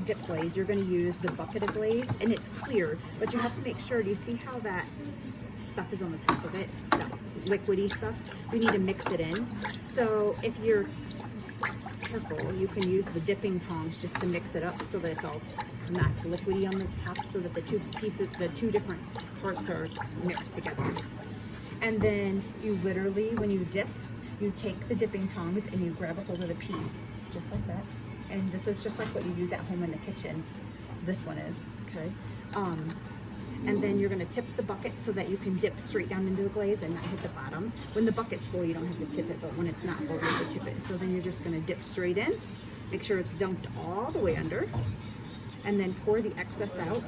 dip glaze, you're going to use the bucket of glaze, and it's clear, but you have to make sure, do you see how that stuff is on the top of it, that liquidy stuff? We need to mix it in. So if you're careful, you can use the dipping tongs just to mix it up so that it's all not liquidy on the top, so that the two different parts are mixed together. And then you literally, when you dip, you take the dipping tongs and you grab a hold of the piece, just like that. And this is just like what you use at home in the kitchen. This one is, okay? And then you're gonna tip the bucket so that you can dip straight down into the glaze and not hit the bottom. When the bucket's full, you don't have to tip it, but when it's not full, you have to tip it. So then you're just gonna dip straight in, make sure it's dunked all the way under, and then pour the excess out.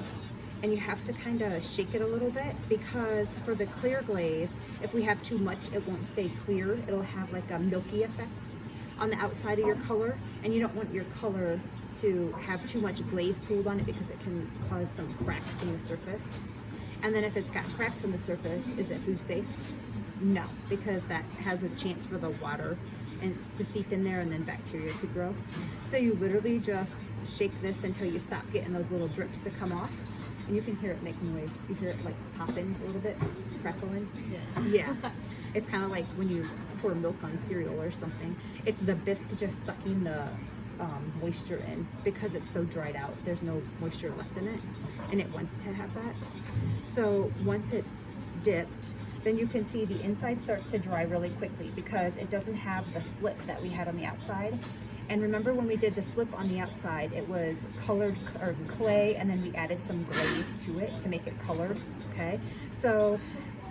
And you have to kind of shake it a little bit, because for the clear glaze, if we have too much, it won't stay clear. It'll have like a milky effect on the outside of your color, and you don't want your color to have too much glaze pooled on it, because it can cause some cracks in the surface. And then if it's got cracks in the surface, is it food safe? No, because that has a chance for the water and to seep in there, and then bacteria could grow. So you literally just shake this until you stop getting those little drips to come off. And you can hear it make noise. You hear it like popping a little bit, crackling. Yeah. It's kind of like when you pour milk on cereal or something. It's the bisque just sucking the moisture in, because it's so dried out. There's no moisture left in it, and it wants to have that. So once it's dipped, then you can see the inside starts to dry really quickly, because it doesn't have the slip that we had on the outside. And remember when we did the slip on the outside, it was colored or clay, and then we added some glaze to it to make it colored, okay? So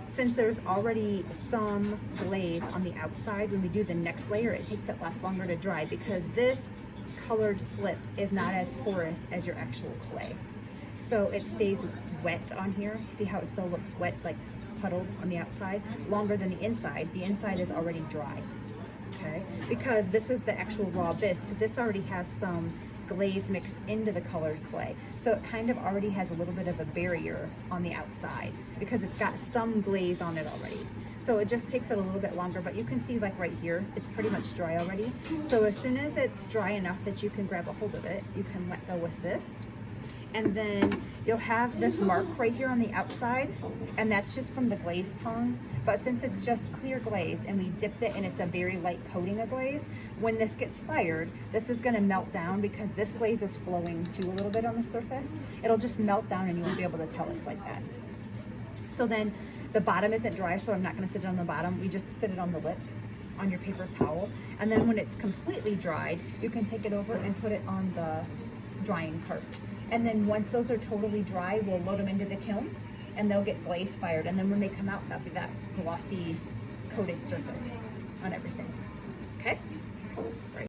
since there's already some glaze on the outside, when we do the next layer, it takes it lots longer to dry, because this colored slip is not as porous as your actual clay. So it stays wet on here. See how it still looks wet, like puddled on the outside? Longer than the inside. The inside is already dry. Okay, because this is the actual raw bisque. This already has some glaze mixed into the colored clay. So it kind of already has a little bit of a barrier on the outside, because it's got some glaze on it already. So it just takes it a little bit longer, but you can see like right here, it's pretty much dry already. So as soon as it's dry enough that you can grab a hold of it, you can let go with this. And then you'll have this mark right here on the outside, and that's just from the glaze tongs. But since it's just clear glaze and we dipped it and it's a very light coating of glaze, when this gets fired, this is gonna melt down, because this glaze is flowing too a little bit on the surface. It'll just melt down and you won't be able to tell it's like that. So then the bottom isn't dry, so I'm not gonna sit it on the bottom. We just sit it on the lip on your paper towel. And then when it's completely dried, you can take it over and put it on the drying cart. And then once those are totally dry, we'll load them into the kilns, and they'll get glaze fired. And then when they come out, that'll be that glossy coated surface on everything. Okay? Right.